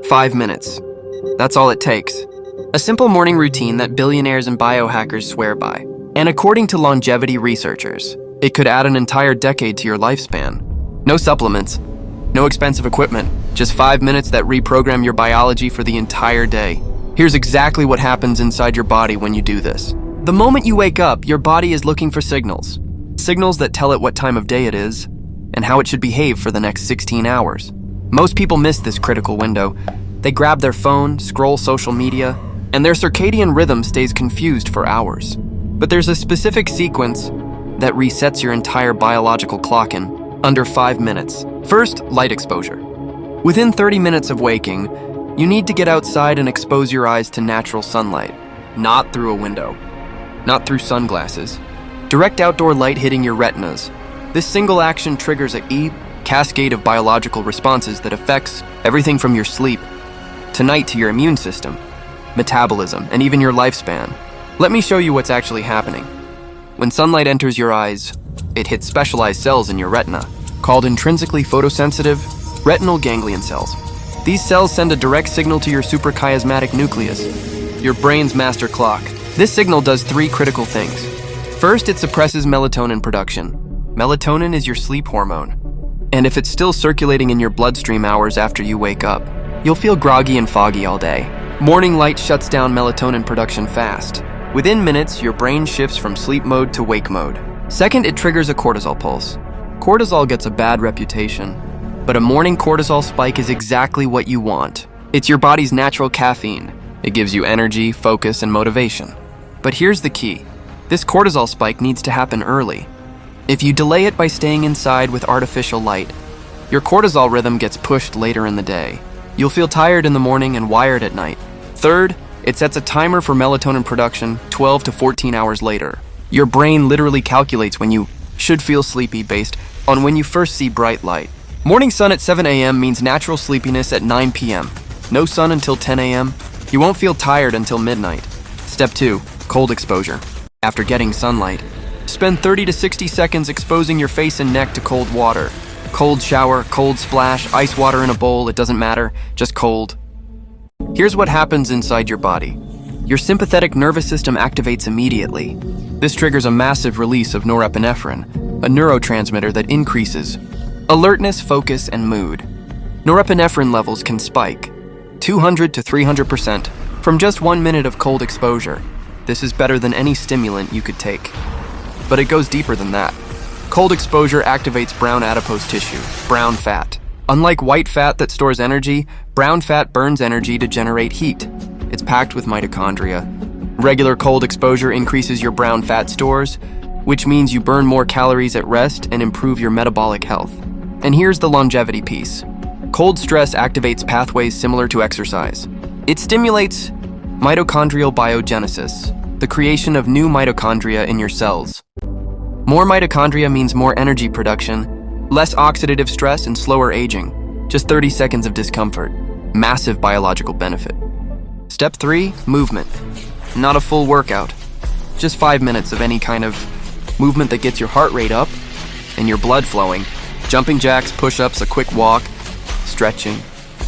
5 minutes. That's all it takes. A simple morning routine that billionaires and biohackers swear by. And according to longevity researchers, it could add an entire decade to your lifespan. No supplements, no expensive equipment, just 5 minutes that reprogram your biology for the entire day. Here's exactly what happens inside your body when you do this. The moment you wake up, your body is looking for signals. Signals that tell it what time of day it is and how it should behave for the next 16 hours. Most people miss this critical window. They grab their phone, scroll social media, and their circadian rhythm stays confused for hours. But there's a specific sequence that resets your entire biological clock in under 5 minutes. First, light exposure. Within 30 minutes of waking, you need to get outside and expose your eyes to natural sunlight, not through a window, not through sunglasses. Direct outdoor light hitting your retinas. This single action triggers a cascade of biological responses that affects everything from your sleep, tonight to your immune system, metabolism, and even your lifespan. Let me show you what's actually happening. When sunlight enters your eyes, it hits specialized cells in your retina, called intrinsically photosensitive retinal ganglion cells. These cells send a direct signal to your suprachiasmatic nucleus, your brain's master clock. This signal does 3 critical things. First, it suppresses melatonin production. Melatonin is your sleep hormone, and if it's still circulating in your bloodstream hours after you wake up, you'll feel groggy and foggy all day. Morning light shuts down melatonin production fast. Within minutes, your brain shifts from sleep mode to wake mode. Second, it triggers a cortisol pulse. Cortisol gets a bad reputation, but a morning cortisol spike is exactly what you want. It's your body's natural caffeine. It gives you energy, focus, and motivation. But here's the key. This cortisol spike needs to happen early. If you delay it by staying inside with artificial light, your cortisol rhythm gets pushed later in the day. You'll feel tired in the morning and wired at night. Third, it sets a timer for melatonin production 12 to 14 hours later. Your brain literally calculates when you should feel sleepy based on when you first see bright light. Morning sun at 7 a.m. means natural sleepiness at 9 p.m. No sun until 10 a.m. You won't feel tired until midnight. Step 2, cold exposure. After getting sunlight, spend 30 to 60 seconds exposing your face and neck to cold water. Cold shower, cold splash, ice water in a bowl, it doesn't matter, just cold. Here's what happens inside your body. Your sympathetic nervous system activates immediately. This triggers a massive release of norepinephrine, a neurotransmitter that increases alertness, focus, and mood. Norepinephrine levels can spike 200 to 300% from just 1 minute of cold exposure. This is better than any stimulant you could take. But it goes deeper than that. Cold exposure activates brown adipose tissue, brown fat. Unlike white fat that stores energy, brown fat burns energy to generate heat. It's packed with mitochondria. Regular cold exposure increases your brown fat stores, which means you burn more calories at rest and improve your metabolic health. And here's the longevity piece. Cold stress activates pathways similar to exercise. It stimulates mitochondrial biogenesis, the creation of new mitochondria in your cells. More mitochondria means more energy production, less oxidative stress, and slower aging. Just 30 seconds of discomfort. Massive biological benefit. Step 3, movement. Not a full workout. Just 5 minutes of any kind of movement that gets your heart rate up and your blood flowing. Jumping jacks, push-ups, a quick walk, stretching.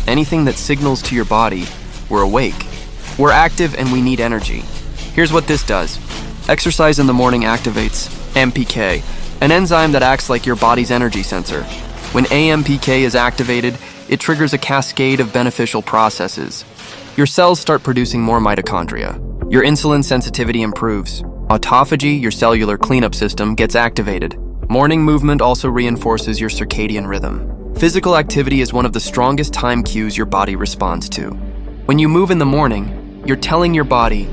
Anything that signals to your body, we're awake. We're active and we need energy. Here's what this does. Exercise in the morning activates AMPK, an enzyme that acts like your body's energy sensor. When AMPK is activated, it triggers a cascade of beneficial processes. Your cells start producing more mitochondria. Your insulin sensitivity improves. Autophagy, your cellular cleanup system, gets activated. Morning movement also reinforces your circadian rhythm. Physical activity is one of the strongest time cues your body responds to. When you move in the morning, you're telling your body,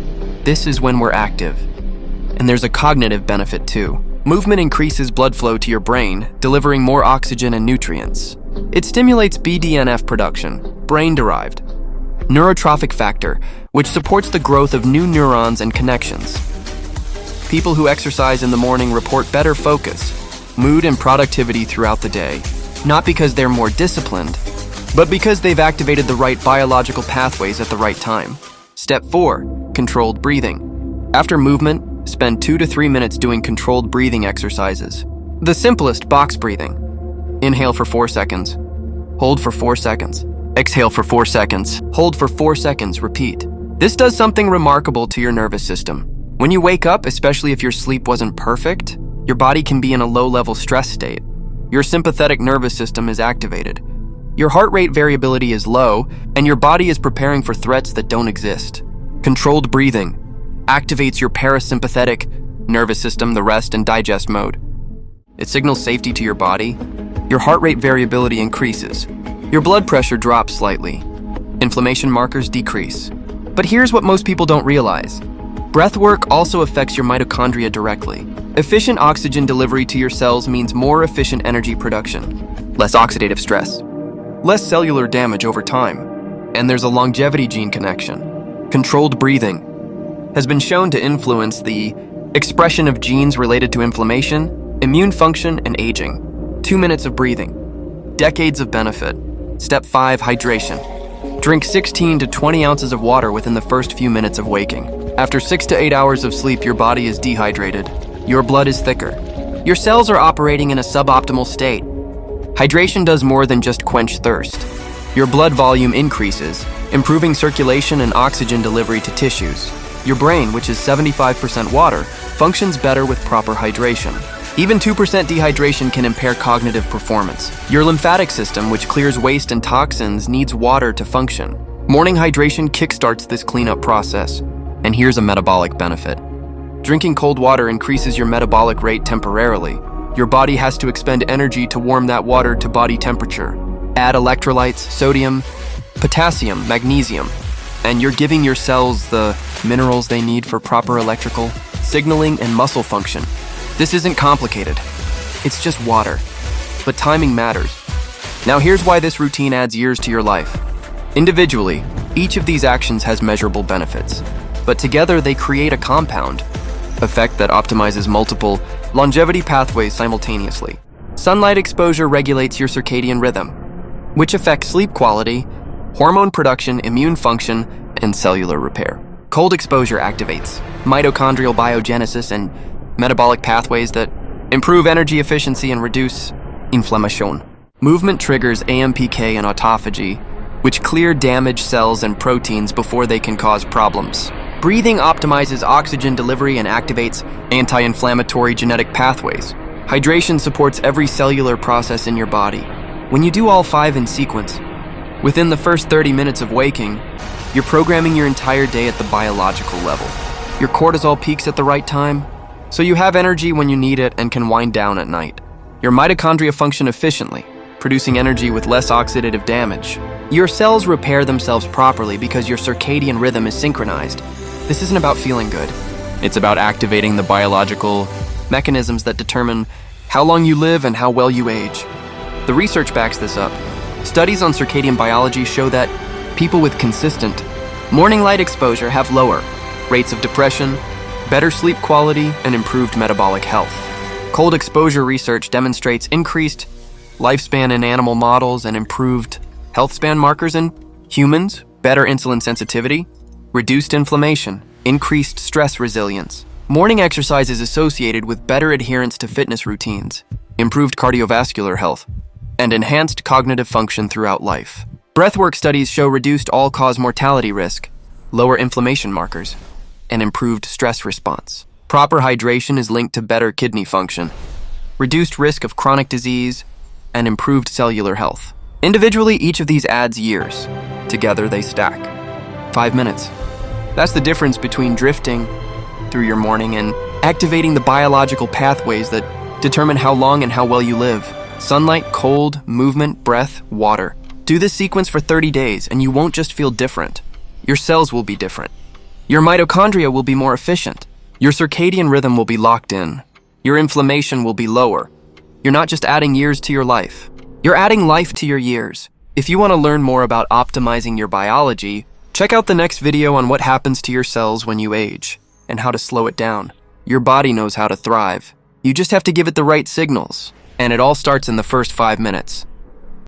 this is when we're active. And there's a cognitive benefit too. Movement increases blood flow to your brain, delivering more oxygen and nutrients. It stimulates BDNF production, brain-derived neurotrophic factor, which supports the growth of new neurons and connections. People who exercise in the morning report better focus, mood, and productivity throughout the day, not because they're more disciplined, but because they've activated the right biological pathways at the right time. Step 4, controlled breathing. After movement, spend 2 to 3 minutes doing controlled breathing exercises. The simplest, box breathing. Inhale for 4 seconds. Hold for 4 seconds. Exhale for 4 seconds. Hold for 4 seconds. Repeat. This does something remarkable to your nervous system. When you wake up, especially if your sleep wasn't perfect, your body can be in a low-level stress state. Your sympathetic nervous system is activated. Your heart rate variability is low, and your body is preparing for threats that don't exist. Controlled breathing activates your parasympathetic nervous system, the rest and digest mode. It signals safety to your body. Your heart rate variability increases. Your blood pressure drops slightly. Inflammation markers decrease. But here's what most people don't realize. Breathwork also affects your mitochondria directly. Efficient oxygen delivery to your cells means more efficient energy production, less oxidative stress, less cellular damage over time, and there's a longevity gene connection. Controlled breathing has been shown to influence the expression of genes related to inflammation, immune function, and aging. 2 minutes of breathing. Decades of benefit. Step 5, hydration. Drink 16 to 20 ounces of water within the first few minutes of waking. After 6 to 8 hours of sleep, your body is dehydrated. Your blood is thicker. Your cells are operating in a suboptimal state. Hydration does more than just quench thirst. Your blood volume increases, improving circulation and oxygen delivery to tissues. Your brain, which is 75% water, functions better with proper hydration. Even 2% dehydration can impair cognitive performance. Your lymphatic system, which clears waste and toxins, needs water to function. Morning hydration kickstarts this cleanup process. And here's a metabolic benefit. Drinking cold water increases your metabolic rate temporarily. Your body has to expend energy to warm that water to body temperature. Add electrolytes, sodium, potassium, magnesium, and you're giving your cells the minerals they need for proper electrical signaling and muscle function. This isn't complicated. It's just water. But timing matters. Now here's why this routine adds years to your life. Individually, each of these actions has measurable benefits, but together they create a compound effect that optimizes multiple longevity pathways simultaneously. Sunlight exposure regulates your circadian rhythm, which affects sleep quality, hormone production, immune function, and cellular repair. Cold exposure activates mitochondrial biogenesis and metabolic pathways that improve energy efficiency and reduce inflammation. Movement triggers AMPK and autophagy, which clear damaged cells and proteins before they can cause problems. Breathing optimizes oxygen delivery and activates anti-inflammatory genetic pathways. Hydration supports every cellular process in your body. When you do all 5 in sequence, within the first 30 minutes of waking, you're programming your entire day at the biological level. Your cortisol peaks at the right time, so you have energy when you need it and can wind down at night. Your mitochondria function efficiently, producing energy with less oxidative damage. Your cells repair themselves properly because your circadian rhythm is synchronized. This isn't about feeling good. It's about activating the biological mechanisms that determine how long you live and how well you age. The research backs this up. Studies on circadian biology show that people with consistent morning light exposure have lower rates of depression, better sleep quality, and improved metabolic health. Cold exposure research demonstrates increased lifespan in animal models and improved health span markers in humans, better insulin sensitivity, reduced inflammation, increased stress resilience. Morning exercise is associated with better adherence to fitness routines, improved cardiovascular health, and enhanced cognitive function throughout life. Breathwork studies show reduced all-cause mortality risk, lower inflammation markers, and improved stress response. Proper hydration is linked to better kidney function, reduced risk of chronic disease, and improved cellular health. Individually, each of these adds years. Together, they stack. 5 minutes. That's the difference between drifting through your morning and activating the biological pathways that determine how long and how well you live. Sunlight, cold, movement, breath, water. Do this sequence for 30 days and you won't just feel different. Your cells will be different. Your mitochondria will be more efficient. Your circadian rhythm will be locked in. Your inflammation will be lower. You're not just adding years to your life. You're adding life to your years. If you want to learn more about optimizing your biology, check out the next video on what happens to your cells when you age and how to slow it down. Your body knows how to thrive. You just have to give it the right signals. And it all starts in the first 5 minutes.